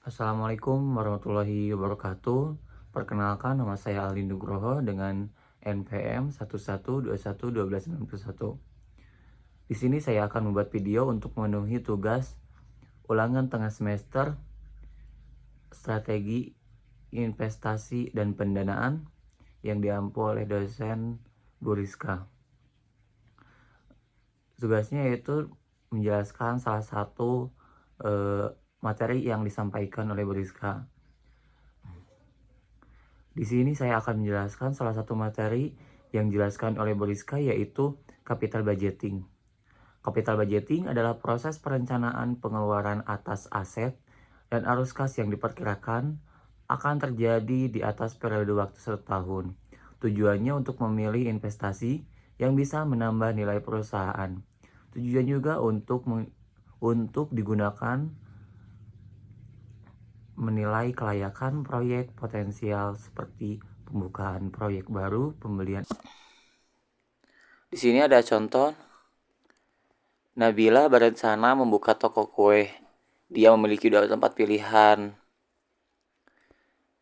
Assalamualaikum warahmatullahi wabarakatuh. Perkenalkan, nama saya Aldi Nugroho dengan NPM 11211291. Di sini saya akan membuat video untuk memenuhi tugas ulangan tengah semester strategi investasi dan pendanaan yang diampu oleh dosen Bu Rizka. Tugasnya yaitu menjelaskan salah satu materi yang disampaikan oleh Bu Rizka. Di sini saya akan menjelaskan salah satu materi yang dijelaskan oleh Bu Rizka, yaitu capital budgeting. Capital budgeting adalah proses perencanaan pengeluaran atas aset dan arus kas yang diperkirakan akan terjadi di atas periode waktu 1 tahun. Tujuannya untuk memilih investasi yang bisa menambah nilai perusahaan. Tujuan juga untuk digunakan menilai kelayakan proyek potensial seperti pembukaan proyek baru, pembelian. Di sini ada contoh. Nabila berencana membuka toko kue. Dia memiliki 2 tempat pilihan,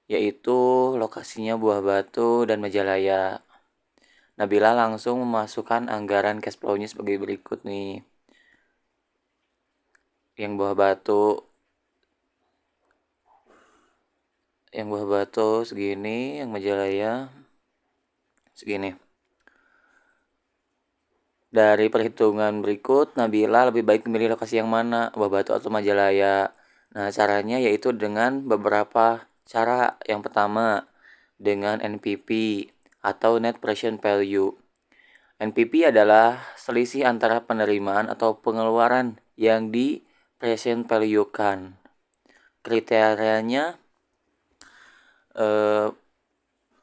yaitu lokasinya Buah Batu dan Majalaya. Nabila langsung memasukkan anggaran cash flow-nya sebagai berikut nih. Yang Buah Batu segini, yang Majalaya segini. Dari perhitungan berikut, Nabila lebih baik memilih lokasi yang mana, Buah Batu atau Majalaya. Nah, caranya yaitu dengan beberapa cara. Yang pertama, dengan NPV atau Net Present Value. NPV adalah selisih antara penerimaan atau pengeluaran yang di present value-kan. Kriterianya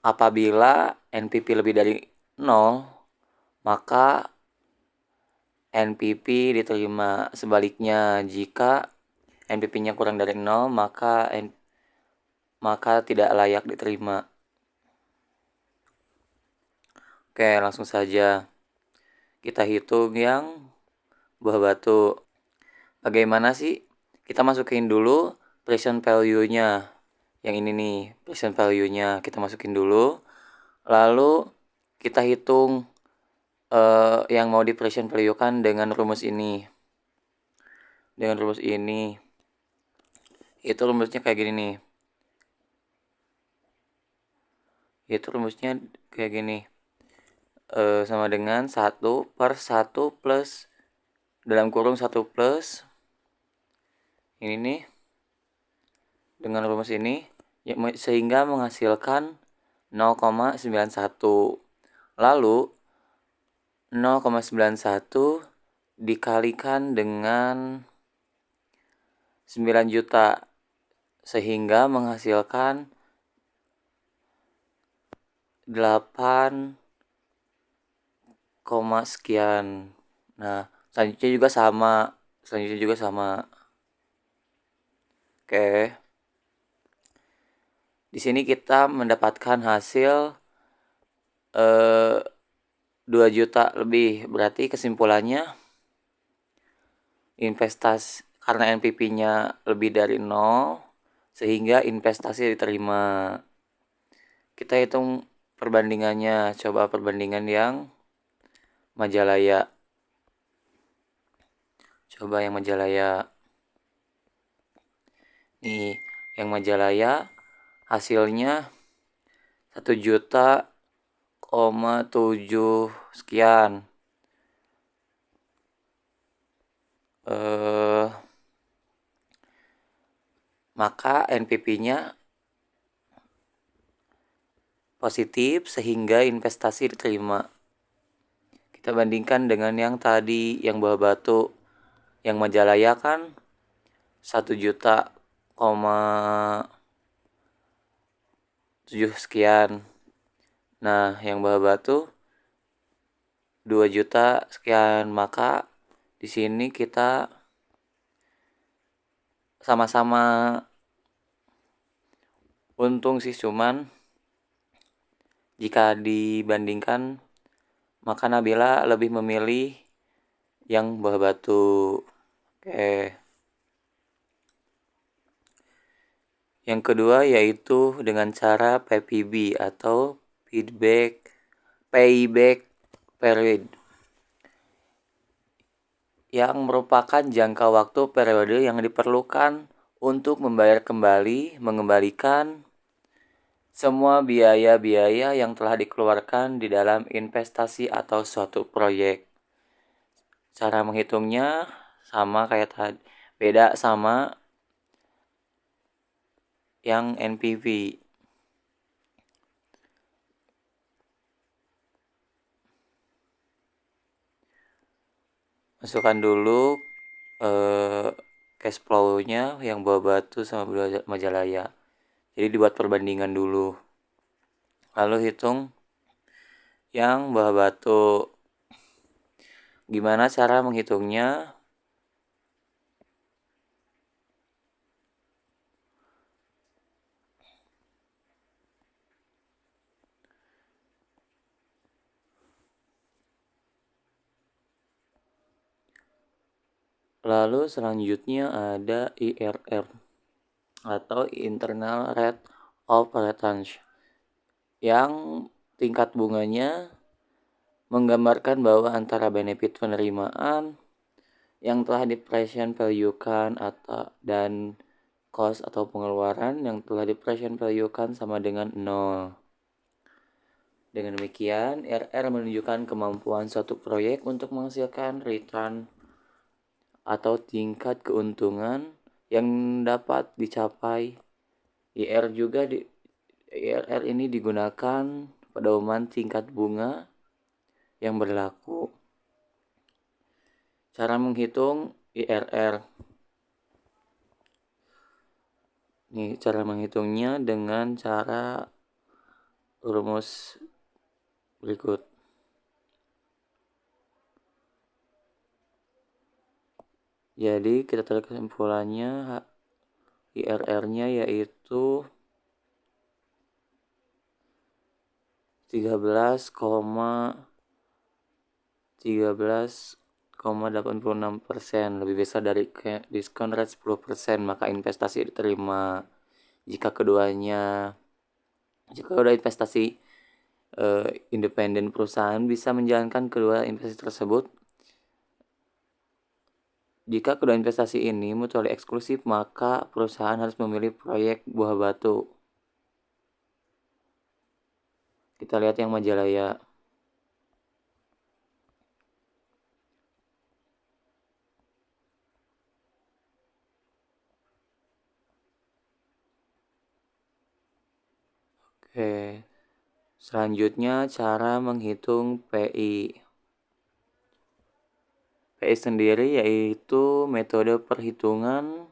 apabila NPV lebih dari 0, maka NPV diterima. Sebaliknya, jika NPV-nya kurang dari 0, maka tidak layak diterima. Oke, langsung saja kita hitung yang Buah Batu. Bagaimana sih? Kita masukin dulu present value-nya. Yang ini nih, present value-nya kita masukin dulu. Lalu kita hitung yang mau di present value-kan dengan rumus ini. Dengan rumus ini. Itu rumusnya kayak gini nih. Itu rumusnya kayak gini. Sama dengan 1/1 plus dalam kurung 1 plus ini nih, dengan rumus ini sehingga menghasilkan 0,91. Lalu 0,91 dikalikan dengan 9 juta sehingga menghasilkan 8, sekian. Nah, selanjutnya juga sama. Oke. Di sini kita mendapatkan hasil 2 juta lebih. Berarti kesimpulannya investasi karena NPV-nya lebih dari 0 sehingga investasi diterima. Kita hitung perbandingannya. Coba perbandingan yang Majalaya. Coba yang Majalaya. Nih, yang Majalaya hasilnya 1 juta, 7 sekian. Maka NPV-nya positif sehingga investasi diterima. Kita bandingkan dengan yang tadi, yang Buah Batu. Yang Majalaya kan 1 juta, 7 sekian. Nah, yang Buah Batu 2 juta sekian. Maka di sini kita sama-sama untung sih, cuman jika dibandingkan maka Nabila lebih memilih yang Buah Batu. Oke. Yang kedua yaitu dengan cara PPB atau payback period, yang merupakan jangka waktu periode yang diperlukan untuk membayar kembali, mengembalikan semua biaya-biaya yang telah dikeluarkan di dalam investasi atau suatu proyek. Cara menghitungnya sama kayak tadi, beda sama yang NPV. Masukkan dulu cash flow-nya yang Buah Batu sama Majalaya. Jadi dibuat perbandingan dulu. Lalu hitung yang Buah Batu. Gimana cara menghitungnya? Lalu selanjutnya ada IRR atau Internal Rate of Return, yang tingkat bunganya menggambarkan bahwa antara benefit penerimaan yang telah di present value-kan dan cost atau pengeluaran yang telah di present value-kan sama dengan 0. Dengan demikian, IRR menunjukkan kemampuan suatu proyek untuk menghasilkan return atau tingkat keuntungan yang dapat dicapai. IRR ini digunakan pedoman tingkat bunga yang berlaku. Cara menghitung IRR. Nih, cara menghitungnya dengan cara rumus berikut. Jadi kita tarik kesimpulannya, IRR-nya yaitu 13,86%, lebih besar dari diskon rate 10%, maka investasi diterima. Jika kedua investasi independen, perusahaan bisa menjalankan kedua investasi tersebut. Jika kedua investasi ini mutually eksklusif, maka perusahaan harus memilih proyek Buah Batu. Kita lihat yang Majalaya. Oke. Selanjutnya cara menghitung PI. PI sendiri yaitu metode perhitungan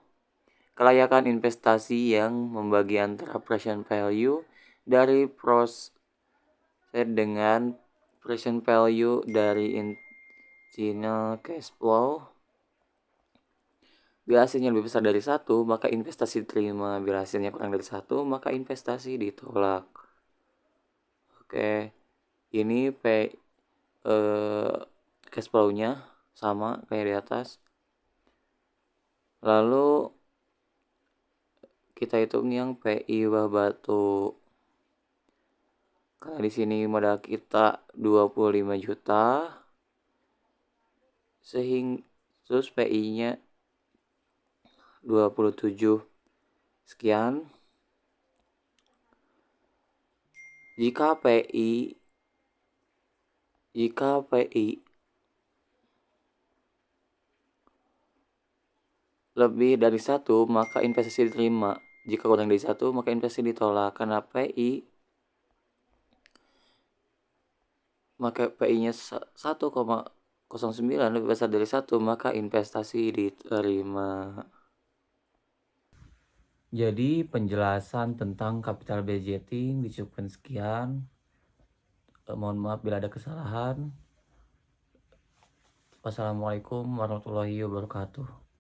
kelayakan investasi yang membagi antara present value dari proses dengan present value dari internal cash flow. Bila hasilnya lebih besar dari 1, maka investasi diterima. Bila hasilnya kurang dari 1, maka investasi ditolak. Oke, ini cash flow-nya sama kayak di atas. Lalu kita hitung yang PI Buah Batu. Karena di sini modal kita 25 juta. Terus PI-nya 27 sekian. Jika PI lebih dari 1, maka investasi diterima. Jika kurang dari 1, maka investasi ditolak. Karena PI-nya 1,09 lebih besar dari 1, maka investasi diterima. Jadi penjelasan tentang capital budgeting dicukupkan sekian. Mohon maaf bila ada kesalahan. Wassalamualaikum warahmatullahi wabarakatuh.